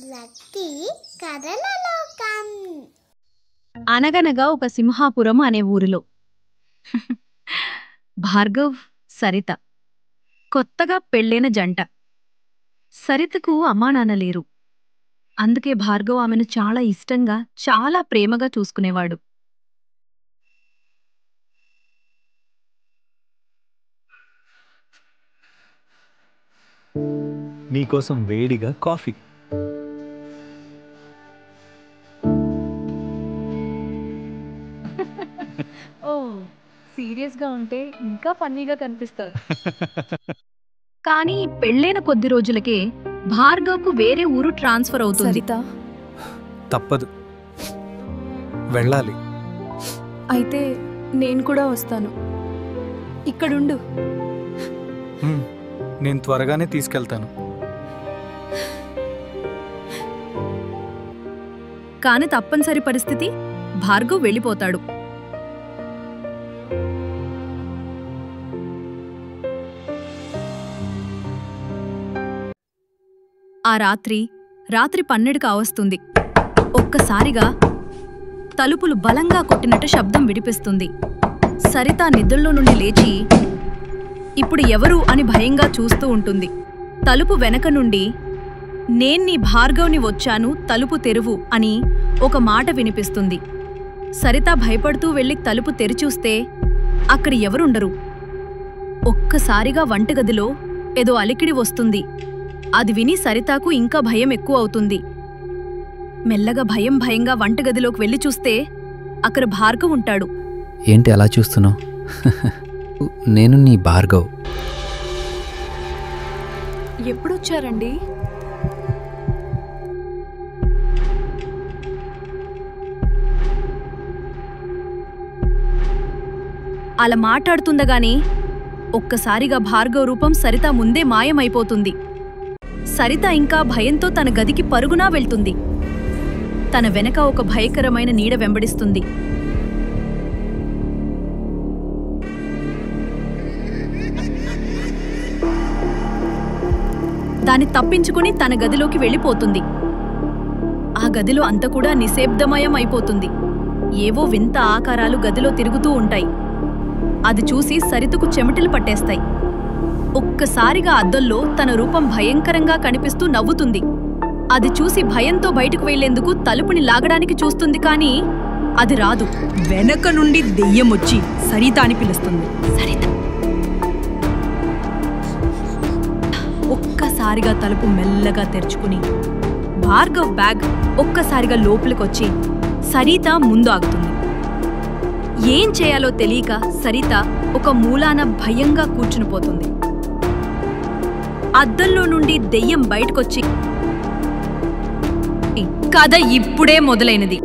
Lucky కథల లోకం. అనగనగా ఒక సింహాపురం అనే ఊరిలో భార్గవ్, సరిత కొత్తగా పెళ్ళైన జంట. సరితకు అమ్మానాన్న లేరు. అందుకే భార్గవ్ ఆమెను చాలా ఇష్టంగా, చాలా ప్రేమగా చూసుకునేవాడు. నీకోసం వేడిగా కాఫీ. ఓ సీరియస్గా ఉంటే ఇంకా ఫన్నీగా కనిపిస్తారు. కానీ పెళ్ళైన కొద్ది రోజులకే భార్గవ్కు వేరే ఊరు ట్రాన్స్ఫర్ అవుతుంది. సరిత, తప్పదు, వెళ్ళాలి. అయితే నేను కూడా వస్తాను. ఇక్కడుండు. నేను త్వరగానే తీసుకెళ్తాను. కాని తప్పనిసరి పరిస్థితి, భార్గవ్ వెళ్ళిపోతాడు. ఆ రాత్రి 12 కావస్తుంది. ఒక్కసారిగా తలుపులు బలంగా కొట్టినట్టు శబ్దం విడిపిస్తుంది. సరిత నిద్రలో నుండి లేచి ఇప్పుడు ఎవరు అని భయంగా చూస్తూ ఉంటుంది. తలుపు వెనక నుండి "నేను నీ భార్గవ్ని వచ్చాను, తలుపు తెరువు" అని ఒక మాట వినిపిస్తుంది. సరిత భయపడుతూ వెళ్లి తలుపు తెరిచూస్తే అక్కడ ఎవరుండరు. ఒక్కసారిగా వంటగదిలో ఏదో అలికిడి వస్తుంది. అది విని సరితకు ఇంకా భయం ఎక్కువ అవుతుంది. మెల్లగా భయంగా వంటగదిలోకి వెళ్లి చూస్తే అక్కడ భార్గవ్ ఉంటాడు. ఏంటి అలా చూస్తున్నావు? నేను నీ భార్గవ్. ఎప్పుడొచ్చారండి? అలా మాట్లాడుతుండగానే ఒక్కసారిగా భార్గవ్ రూపం సరిత ముందే మాయమైపోతుంది. సరిత ఇంకా భయంతో తన గదికి పరుగునా వెళ్తుంది. తన వెనక ఒక భయంకరమైన నీడ వెంబడిస్తుంది. దాన్ని తప్పించుకుని తన గదిలోకి వెళ్ళిపోతుంది. ఆ గదిలో అంతా కూడా నిశ్శబ్దమయం అయిపోతుంది. ఏవో వింత ఆకారాలు గదిలో తిరుగుతూ ఉంటాయి. అది చూసి సరితకు చెమటలు పట్టేస్తాయి. ఒక్కసారిగా అద్దంలో తన రూపం భయంకరంగా కనిపిస్తూ నవ్వుతుంది. అది చూసి భయంతో బయటకు వెళ్లేందుకు తలుపుని లాగడానికి చూస్తుంది, కానీ అది రాదు. వెనక నుండి దెయ్యం వచ్చి సరిత అని పిలుస్తుంది. సరిత ఒక్కసారిగా తలుపు మెల్లగా తెరుచుకుని భార్గవ్ బ్యాగ్ ఒక్కసారిగా లోపలికొచ్చి సరిత ముందు ఆగుతుంది. ఏం చేయాలో తెలియక సరిత ఒక మూలాన భయంగా కూర్చునిపోతుంది. అద్దంలో నుండి దెయ్యం బయటకొచ్చి కథ ఇప్పుడే మొదలైనది.